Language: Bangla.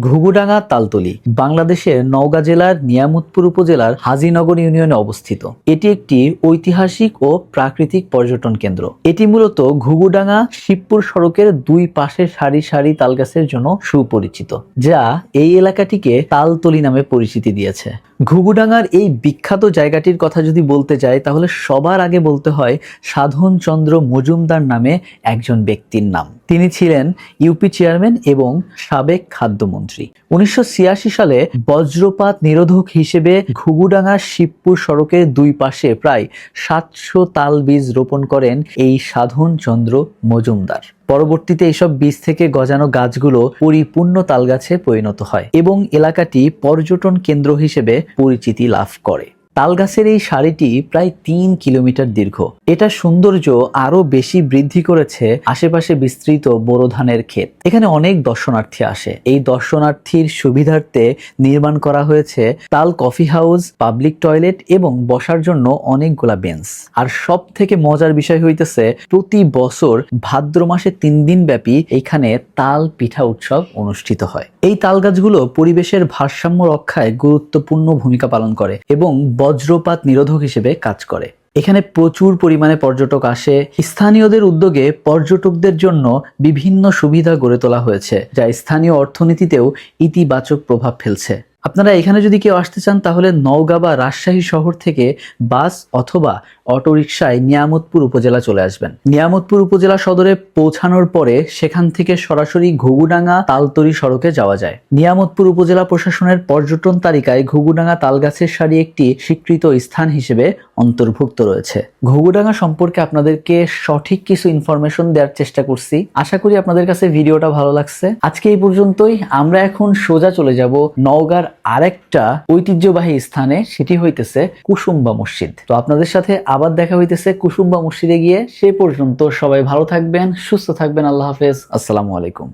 ঘুঘুডাঙ্গা তালতলী বাংলাদেশের নওগাঁ জেলার নিয়ামতপুর উপজেলার হাজীনগর ইউনিয়নে অবস্থিত। এটি একটি ঐতিহাসিক ও প্রাকৃতিক পর্যটন কেন্দ্র। এটি মূলত ঘুঘুডাঙ্গা শিবপুর সড়কের দুই পাশে সারি সারি তালগাছের জন্য সুপরিচিত, যা এই এলাকাটিকে তালতলী নামে পরিচিতি দিয়েছে। ঘুঘুডাঙ্গার এই বিখ্যাত জায়গাটির কথা যদি বলতে যাই, তাহলে সবার আগে বলতে হয় সাধন চন্দ্র মজুমদার নামে একজন ব্যক্তির নাম। তিনি ছিলেন ইউপি চেয়ারম্যান এবং সাবেক খাদ্যমন্ত্রী। 1986 সালে বজ্রপাত নিরোধক হিসেবে ঘুঘুডাঙ্গা শিবপুর সড়কের দুই পাশে প্রায় 700 তাল বীজ রোপণ করেন এই সাধন চন্দ্র মজুমদার। পরবর্তীতে এসব বীজ থেকে গজানো গাছগুলো পরিপূর্ণ তালগাছে পরিণত হয় এবং এলাকাটি পর্যটন কেন্দ্র হিসেবে পরিচিতি লাভ করে। তালগাছের এই সারিটি প্রায় 3 কিলোমিটার দীর্ঘ। এটা সৌন্দর্য আরো বেশি বৃদ্ধি করেছে আশেপাশে বিস্তৃত বোরো ধানের ক্ষেত। এখানে অনেক দর্শনার্থী আসে। এই দর্শনার্থীর সুবিধার্থে নির্মাণ করা হয়েছে তাল কফি হাউস, পাবলিক টয়লেট এবং বসার জন্য অনেকগুলা বেঞ্চ। আর সব থেকে মজার বিষয় হইতেছে, প্রতি বছর ভাদ্র মাসে 3 দিন ব্যাপী এখানে তাল পিঠা উৎসব অনুষ্ঠিত হয়। এই তাল গাছগুলো পরিবেশের ভারসাম্য রক্ষায় গুরুত্বপূর্ণ ভূমিকা পালন করে এবং বজ্রপাত নিরোধক হিসেবে কাজ করে। এখানে প্রচুর পরিমাণে পর্যটক আসে। স্থানীয়দের উদ্যোগে পর্যটকদের জন্য বিভিন্ন সুবিধা গড়ে তোলা হয়েছে, যা স্থানীয় অর্থনীতিতেও ইতিবাচক প্রভাব ফেলছে। আপনারা এখানে যদি কেউ আসতে চান, তাহলে নওগাঁ বা রাজশাহী শহর থেকে বাস অথবা অটোরিকশায় নিয়ামতপুর উপজেলা চলে আসবেন। নিয়ামতপুর উপজেলা সদরে পৌঁছানোর পরে সেখান থেকে সরাসরি ঘুঘুডাঙ্গা তালতলী সড়কে যাওয়া যায়। নিয়ামতপুর উপজেলা প্রশাসনের পর্যটন তালিকায় ঘুঘুডাঙ্গা তালগাছের সারি একটি স্বীকৃত স্থান হিসেবে অন্তর্ভুক্ত রয়েছে। ঘুঘুডাঙ্গা সম্পর্কে আপনাদেরকে সঠিক কিছু ইনফরমেশন দেওয়ার চেষ্টা করছি। আশা করি আপনাদের কাছে ভিডিওটা ভালো লাগছে। আজকে এই পর্যন্তই। আমরা এখন সোজা চলে যাব নওগাঁর আরেকটা ঐতিহ্যবাহী স্থানে, সেটি হইতেছে কুসুম্বা মসজিদ। তো আপনাদের সাথে আবার দেখা হইতেছে কুসুম্বা মসজিদে গিয়ে। সে পর্যন্ত সবাই ভালো থাকবেন, সুস্থ থাকবেন। আল্লাহ হাফেজ। আসসালামু আলাইকুম।